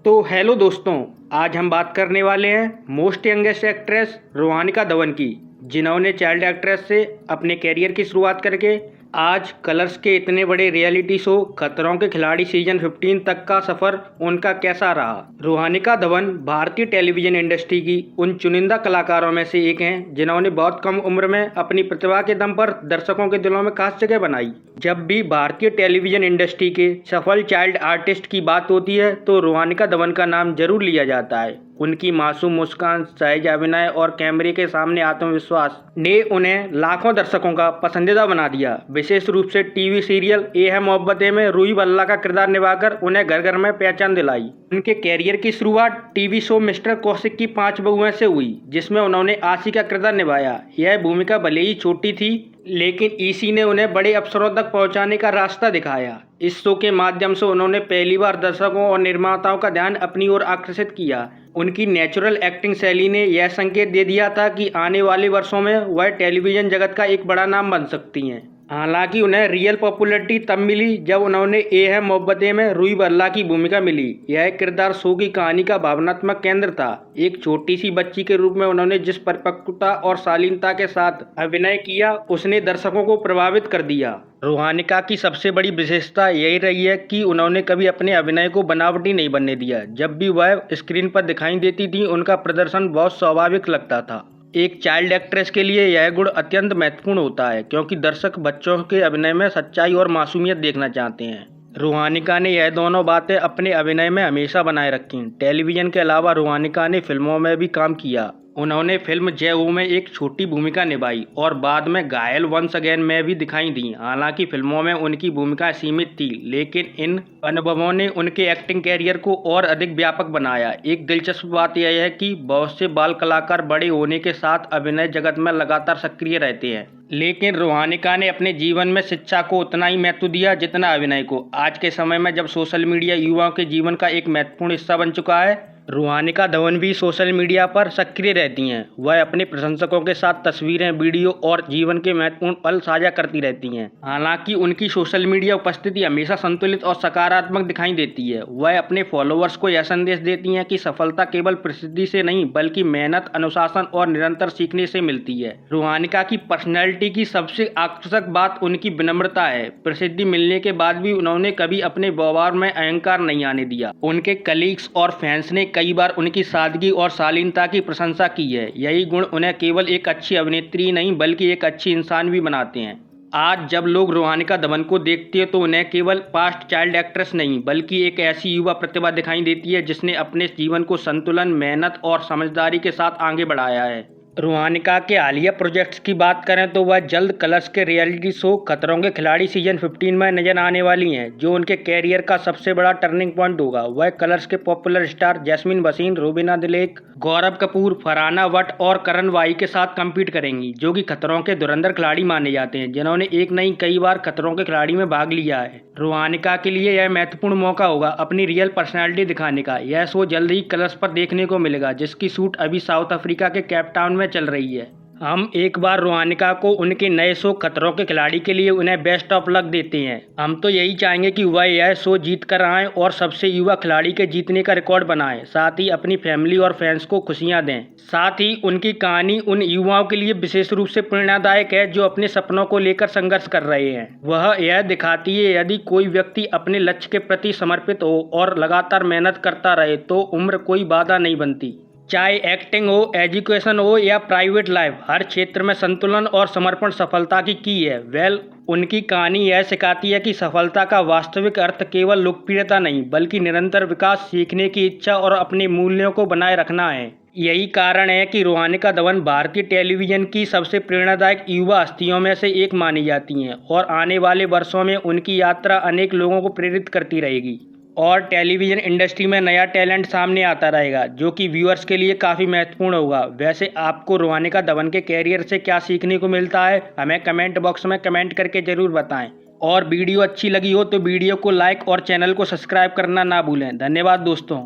तो हेलो दोस्तों, आज हम बात करने वाले हैं most youngest actress Ruhanika Dhawan की, जिन्होंने चाइल्ड एक्ट्रेस से अपने कैरियर की शुरुआत करके आज कलर्स के इतने बड़े रियलिटी शो खतरों के खिलाड़ी सीजन 15 तक का सफ़र उनका कैसा रहा। रूहानिका धवन भारतीय टेलीविज़न इंडस्ट्री की उन चुनिंदा कलाकारों में से एक हैं जिन्होंने बहुत कम उम्र में अपनी प्रतिभा के दम पर दर्शकों के दिलों में खास जगह बनाई। जब भी भारतीय टेलीविज़न इंडस्ट्री के सफल चाइल्ड आर्टिस्ट की बात होती है तो रूहानिका धवन का नाम जरूर लिया जाता है। उनकी मासूम मुस्कान, सहज अभिनय और कैमरे के सामने आत्मविश्वास ने उन्हें लाखों दर्शकों का पसंदीदा बना दिया। विशेष रूप से टीवी सीरियल ए है मोहब्बतें में रूही बल्ला का किरदार निभाकर उन्हें घर घर में पहचान दिलाई। उनके कैरियर की शुरुआत टीवी शो मिस्टर कौशिक की 5 बहुएं से हुई, जिसमें उन्होंने आशी का किरदार निभाया। यह भूमिका भले ही छोटी थी, लेकिन इसी ने उन्हें बड़े अवसरों तक पहुंचाने का रास्ता दिखाया। इस शो के माध्यम से उन्होंने पहली बार दर्शकों और निर्माताओं का ध्यान अपनी ओर आकर्षित किया। उनकी नेचुरल एक्टिंग शैली ने यह संकेत दे दिया था कि आने वाले वर्षों में वह टेलीविज़न जगत का एक बड़ा नाम बन सकती हैं। हालांकि उन्हें रियल पॉपुलैरिटी तब मिली जब उन्होंने ए है मोहब्बतें में रूही बल्ला की भूमिका मिली। यह किरदार शो की कहानी का भावनात्मक केंद्र था। एक छोटी सी बच्ची के रूप में उन्होंने जिस परिपक्वता और शालीनता के साथ अभिनय किया, उसने दर्शकों को प्रभावित कर दिया। रूहानिका की सबसे बड़ी विशेषता यही रही है कि उन्होंने कभी अपने अभिनय को बनावटी नहीं बनने दिया। जब भी वह स्क्रीन पर दिखाई देती थी, उनका प्रदर्शन बहुत स्वाभाविक लगता था। एक चाइल्ड एक्ट्रेस के लिए यह गुण अत्यंत महत्वपूर्ण होता है, क्योंकि दर्शक बच्चों के अभिनय में सच्चाई और मासूमियत देखना चाहते हैं। रूहानिका ने यह दोनों बातें अपने अभिनय में हमेशा बनाए रखी। टेलीविज़न के अलावा रूहानिका ने फिल्मों में भी काम किया। उन्होंने फिल्म जय हो में एक छोटी भूमिका निभाई और बाद में घायल वंस अगेन में भी दिखाई दी। हालांकि फिल्मों में उनकी भूमिका सीमित थी, लेकिन इन अनुभवों ने उनके एक्टिंग कैरियर को और अधिक व्यापक बनाया। एक दिलचस्प बात यह है कि बहुत से बाल कलाकार बड़े होने के साथ अभिनय जगत में लगातार सक्रिय रहते हैं, लेकिन रूहानिका ने अपने जीवन में शिक्षा को उतना ही महत्व दिया जितना अभिनय को। आज के समय में जब सोशल मीडिया युवाओं के जीवन का एक महत्वपूर्ण हिस्सा बन चुका है, रूहानिका धवन भी सोशल मीडिया पर सक्रिय रहती हैं। वह अपने प्रशंसकों के साथ तस्वीरें, वीडियो और जीवन के महत्वपूर्ण पल साझा करती रहती हैं। हालांकि उनकी सोशल मीडिया उपस्थिति हमेशा संतुलित और सकारात्मक दिखाई देती है। वह अपने फॉलोअर्स को यह संदेश देती हैं कि सफलता केवल प्रसिद्धि से नहीं, बल्कि मेहनत, अनुशासन और निरंतर सीखने से मिलती है। रूहानिका की पर्सनैलिटी की सबसे आकर्षक बात उनकी विनम्रता है। प्रसिद्धि मिलने के बाद भी उन्होंने कभी अपने व्यवहार में अहंकार नहीं आने दिया। उनके कलीग्स और फैंस ने कई बार उनकी सादगी और शालीनता की प्रशंसा की है। यही गुण उन्हें केवल एक अच्छी अभिनेत्री नहीं, बल्कि एक अच्छी इंसान भी बनाते हैं। आज जब लोग रूहानिका धवन को देखते हैं तो उन्हें केवल पास्ट चाइल्ड एक्ट्रेस नहीं, बल्कि एक ऐसी युवा प्रतिभा दिखाई देती है जिसने अपने जीवन को संतुलन, मेहनत और समझदारी के साथ आगे बढ़ाया है। रूहानिका के हालिया प्रोजेक्ट्स की बात करें तो वह जल्द कलर्स के रियलिटी शो खतरों के खिलाड़ी सीजन 15 में नजर आने वाली हैं, जो उनके कैरियर का सबसे बड़ा टर्निंग पॉइंट होगा। वह कलर्स के popular star jasmine Bhasin, Rubina Dilaik, Gaurav Kapoor, Farhana what और करण वाई के साथ कम्पीट करेंगी, जो कि खतरों के धुरंधर खिलाड़ी माने जाते हैं, जिन्होंने एक नहीं कई बार खतरों के खिलाड़ी में भाग लिया है। रूहानिका के लिए यह महत्वपूर्ण मौका होगा अपनी रियल पर्सनैलिटी दिखाने का। यह शो जल्द ही कलर्स पर देखने को मिलेगा, जिसकी शूट अभी साउथ अफ्रीका के केप टाउन में चल रही है। हम एक बार रूहानिका को उनके नए शो खतरों के खिलाड़ी के लिए उन्हें बेस्ट ऑफ लक देते हैं। हम तो यही चाहेंगे कि वह यह शो जीत कर आएं और सबसे युवा खिलाड़ी के जीतने का रिकॉर्ड बनाएं, साथ ही अपनी फैमिली और फैंस को खुशियां दें। साथ ही उनकी कहानी उन युवाओं के लिए विशेष रूप से प्रेरणादायक है जो अपने सपनों को लेकर संघर्ष कर रहे हैं। वह यह दिखाती है यदि कोई व्यक्ति अपने लक्ष्य के प्रति समर्पित हो और लगातार मेहनत करता रहे तो उम्र कोई बाधा नहीं बनती। चाहे एक्टिंग हो, एजुकेशन हो या प्राइवेट लाइफ, हर क्षेत्र में संतुलन और समर्पण सफलता की है। उनकी कहानी यह सिखाती है कि सफलता का वास्तविक अर्थ केवल लोकप्रियता नहीं, बल्कि निरंतर विकास, सीखने की इच्छा और अपने मूल्यों को बनाए रखना है। यही कारण है कि रूहानिका धवन भारतीय टेलीविज़न की सबसे प्रेरणादायक युवा हस्तियों में से एक मानी जाती हैं और आने वाले वर्षों में उनकी यात्रा अनेक लोगों को प्रेरित करती रहेगी और टेलीविज़न इंडस्ट्री में नया टैलेंट सामने आता रहेगा, जो कि व्यूअर्स के लिए काफ़ी महत्वपूर्ण होगा। वैसे आपको रूहानिका धवन के कैरियर से क्या सीखने को मिलता है, हमें कमेंट बॉक्स में कमेंट करके ज़रूर बताएं। और वीडियो अच्छी लगी हो तो वीडियो को लाइक और चैनल को सब्सक्राइब करना ना भूलें। धन्यवाद दोस्तों।